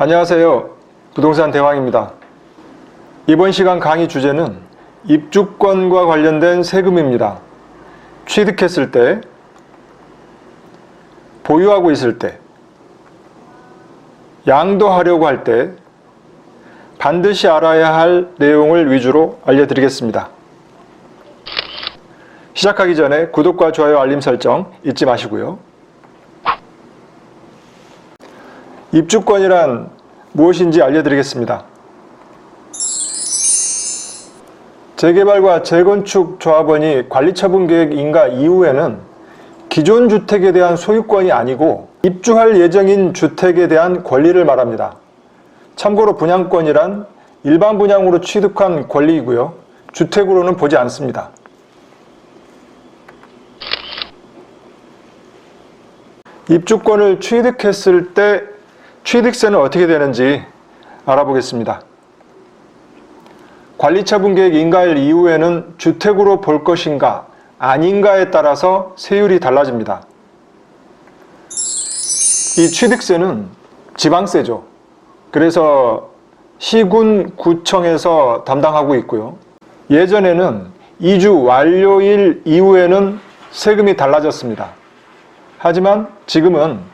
안녕하세요. 부동산 대왕입니다. 이번 시간 강의 주제는 입주권과 관련된 세금입니다. 취득했을 때, 보유하고 있을 때, 양도하려고 할 때 반드시 알아야 할 내용을 위주로 알려드리겠습니다. 시작하기 전에 구독과 좋아요, 알림 설정 잊지 마시고요. 입주권이란 무엇인지 알려드리겠습니다. 재개발과 재건축 조합원이 관리처분계획 인가 이후에는 기존 주택에 대한 소유권이 아니고 입주할 예정인 주택에 대한 권리를 말합니다. 참고로 분양권이란 일반 분양으로 취득한 권리이고요. 주택으로는 보지 않습니다. 입주권을 취득했을 때 취득세는 어떻게 되는지 알아보겠습니다. 관리처분계획 인가일 이후에는 주택으로 볼 것인가 아닌가에 따라서 세율이 달라집니다. 이 취득세는 지방세죠. 그래서 시군, 구청에서 담당하고 있고요. 예전에는 이주 완료일 이후에는 세금이 달라졌습니다. 하지만 지금은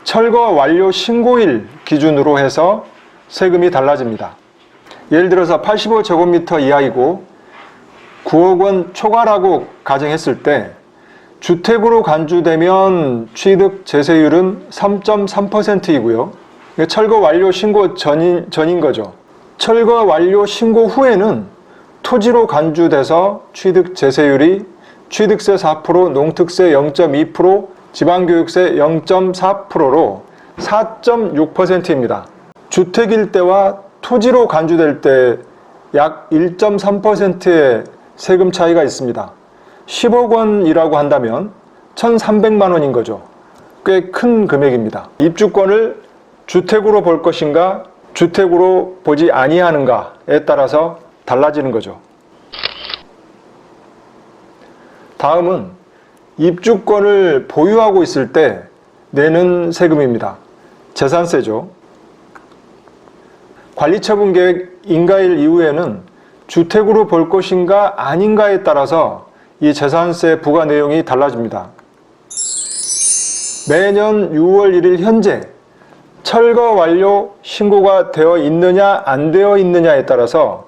철거 완료 신고일 기준으로 해서 세금이 달라집니다. 예를 들어서 85제곱미터 이하이고 9억 원 초과라고 가정했을 때 주택으로 간주되면 취득 제세율은 3.3%이고요. 철거 완료 신고 전인 거죠. 철거 완료 신고 후에는 토지로 간주돼서 취득 제세율이 취득세 4%, 농특세 0.2%, 지방교육세 0.4%로 4.6%입니다. 주택일 때와 토지로 간주될 때 약 1.3%의 세금 차이가 있습니다. 10억 원이라고 한다면 1,300만 원인 거죠. 꽤 큰 금액입니다. 입주권을 주택으로 볼 것인가, 주택으로 보지 아니하는가에 따라서 달라지는 거죠. 다음은 입주권을 보유하고 있을 때 내는 세금입니다. 재산세죠. 관리처분계획 인가일 이후에는 주택으로 볼 것인가 아닌가에 따라서 이 재산세 부과 내용이 달라집니다. 매년 6월 1일 현재 철거 완료 신고가 되어 있느냐 안 되어 있느냐에 따라서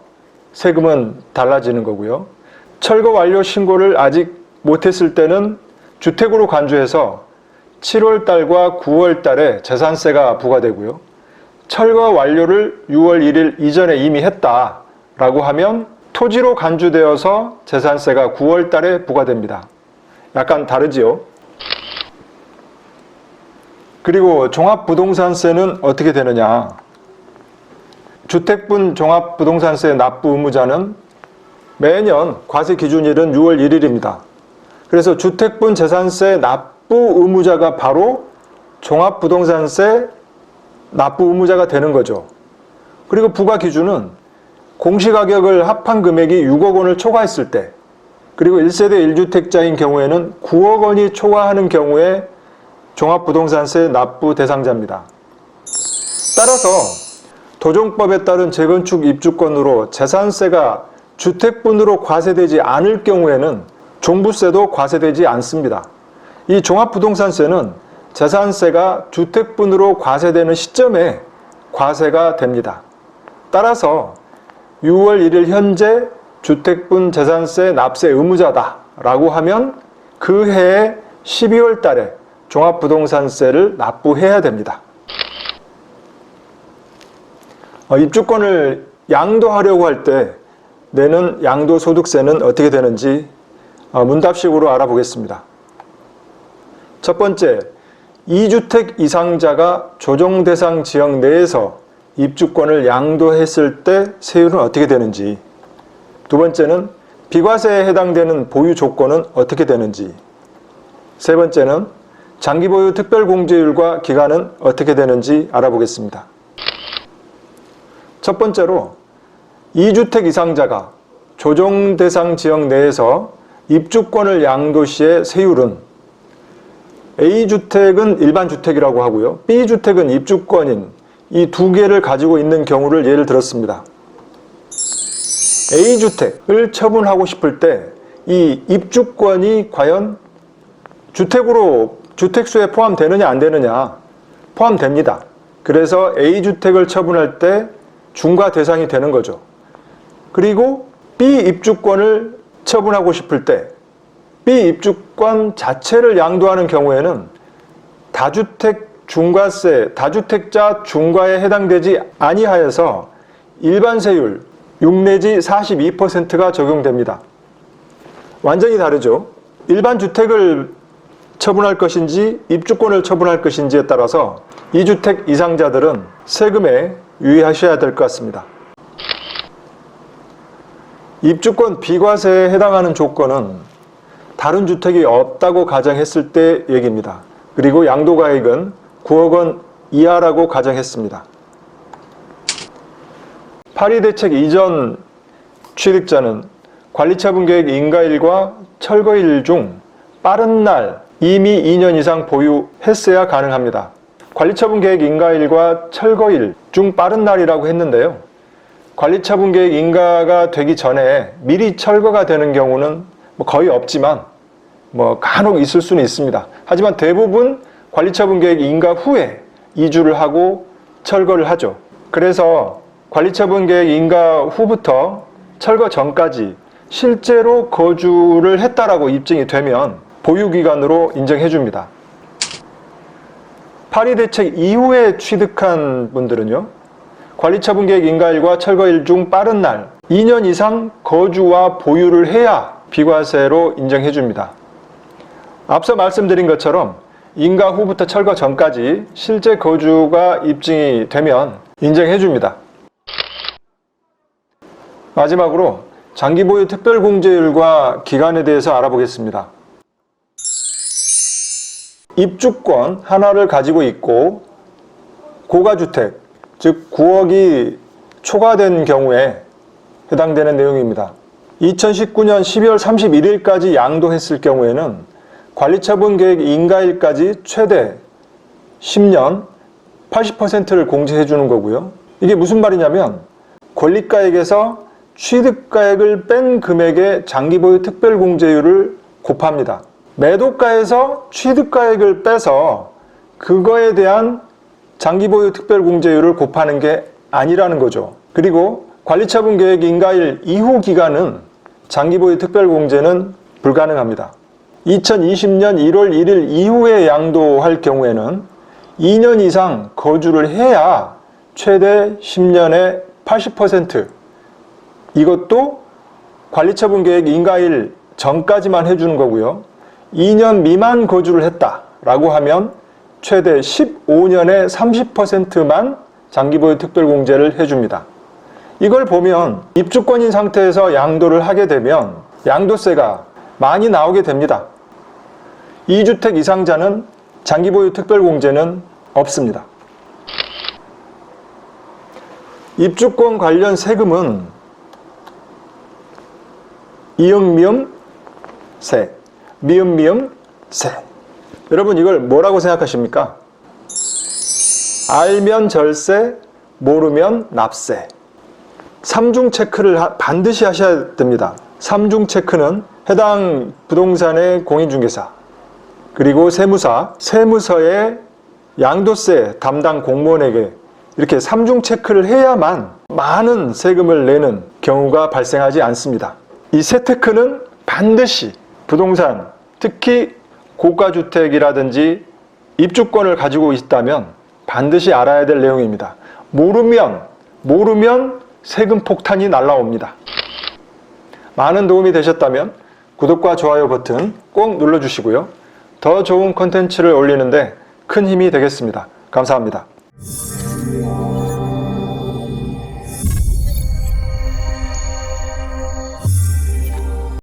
세금은 달라지는 거고요. 철거 완료 신고를 아직 못했을 때는 주택으로 간주해서 7월 달과 9월 달에 재산세가 부과되고요. 철거 완료를 6월 1일 이전에 이미 했다라고 하면 토지로 간주되어서 재산세가 9월 달에 부과됩니다. 약간 다르지요? 그리고 종합부동산세는 어떻게 되느냐? 주택분 종합부동산세 납부 의무자는 매년 과세 기준일은 6월 1일입니다. 그래서 주택분 재산세 납부 의무자가 바로 종합부동산세 납부 의무자가 되는 거죠. 그리고 부과 기준은 공시가격을 합한 금액이 6억 원을 초과했을 때, 그리고 1세대 1주택자인 경우에는 9억 원이 초과하는 경우에 종합부동산세 납부 대상자입니다. 따라서 도정법에 따른 재건축 입주권으로 재산세가 주택분으로 과세되지 않을 경우에는 종부세도 과세되지 않습니다. 이 종합부동산세는 재산세가 주택분으로 과세되는 시점에 과세가 됩니다. 따라서 6월 1일 현재 주택분 재산세 납세 의무자다라고 하면 그 해에 12월 달에 종합부동산세를 납부해야 됩니다. 입주권을 양도하려고 할 때 내는 양도소득세는 어떻게 되는지 문답식으로 알아보겠습니다. 첫 번째, 2주택 이상자가 조정대상 지역 내에서 입주권을 양도했을 때 세율은 어떻게 되는지, 두 번째는 비과세에 해당되는 보유 조건은 어떻게 되는지, 세 번째는 장기보유 특별공제율과 기간은 어떻게 되는지 알아보겠습니다. 첫 번째로 2주택 이상자가 조정대상 지역 내에서 입주권을 양도 시의 세율은 A주택은 일반 주택이라고 하고요. B주택은 입주권인 이 두 개를 가지고 있는 경우를 예를 들었습니다. A주택을 처분하고 싶을 때 이 입주권이 과연 주택수에 포함되느냐 안 되느냐? 포함됩니다. 그래서 A주택을 처분할 때 중과 대상이 되는 거죠. 그리고 B 입주권을 처분하고 싶을 때 B 입주권 자체를 양도하는 경우에는 다주택자 중과에 해당되지 아니하여서 일반 세율 6 내지 42%가 적용됩니다. 완전히 다르죠. 일반 주택을 처분할 것인지 입주권을 처분할 것인지에 따라서 2주택 이상자들은 세금에 유의하셔야 될 것 같습니다. 입주권 비과세에 해당하는 조건은 다른 주택이 없다고 가정했을 때 얘기입니다. 그리고 양도가액은 9억 원 이하라고 가정했습니다. 파리대책 이전 취득자는 관리처분계획 인가일과 철거일 중 빠른 날 이미 2년 이상 보유했어야 가능합니다. 관리처분계획 인가일과 철거일 중 빠른 날이라고 했는데요. 관리처분계획 인가가 되기 전에 미리 철거가 되는 경우는 거의 없지만 간혹 있을 수는 있습니다. 하지만 대부분 관리처분계획 인가 후에 이주를 하고 철거를 하죠. 그래서 관리처분계획 인가 후부터 철거 전까지 실제로 거주를 했다라고 입증이 되면 보유기간으로 인정해 줍니다. 파리대책 이후에 취득한 분들은요, 관리처분계획 인가일과 철거일 중 빠른 날 2년 이상 거주와 보유를 해야 비과세로 인정해 줍니다. 앞서 말씀드린 것처럼 인가 후부터 철거 전까지 실제 거주가 입증이 되면 인정해 줍니다. 마지막으로 장기보유 특별공제율과 기간에 대해서 알아보겠습니다. 입주권 하나를 가지고 있고 고가주택, 즉 9억이 초과된 경우에 해당되는 내용입니다. 2019년 12월 31일까지 양도했을 경우에는 관리처분계획 인가일까지 최대 10년 80%를 공제해 주는 거고요. 이게 무슨 말이냐면 권리가액에서 취득가액을 뺀 금액의 장기보유 특별공제율을 곱합니다. 매도가에서 취득가액을 빼서 그거에 대한 장기보유 특별공제율을 곱하는 게 아니라는 거죠. 그리고 관리처분계획 인가일 이후 기간은 장기보유 특별공제는 불가능합니다. 2020년 1월 1일 이후에 양도할 경우에는 2년 이상 거주를 해야 최대 10년에 80%, 이것도 관리처분계획 인가일 전까지만 해주는 거고요. 2년 미만 거주를 했다라고 하면 최대 15년에 30%만 장기보유 특별공제를 해줍니다. 이걸 보면 입주권인 상태에서 양도를 하게 되면 양도세가 많이 나오게 됩니다. 2주택 이상자는 장기보유 특별공제는 없습니다. 입주권 관련 세금은 이응미음세, 미음미음세. 여러분 이걸 뭐라고 생각하십니까? 알면 절세, 모르면 납세. 3중 체크를 반드시 하셔야 됩니다. 3중 체크는 해당 부동산의 공인중개사, 그리고 세무서의 양도세 담당 공무원에게 이렇게 3중 체크를 해야만 많은 세금을 내는 경우가 발생하지 않습니다. 이 세 테크는 반드시 부동산, 특히 고가주택이라든지 입주권을 가지고 있다면 반드시 알아야 될 내용입니다. 모르면 세금 폭탄이 날라옵니다. 많은 도움이 되셨다면 구독과 좋아요 버튼 꼭 눌러주시고요. 더 좋은 콘텐츠를 올리는데 큰 힘이 되겠습니다. 감사합니다.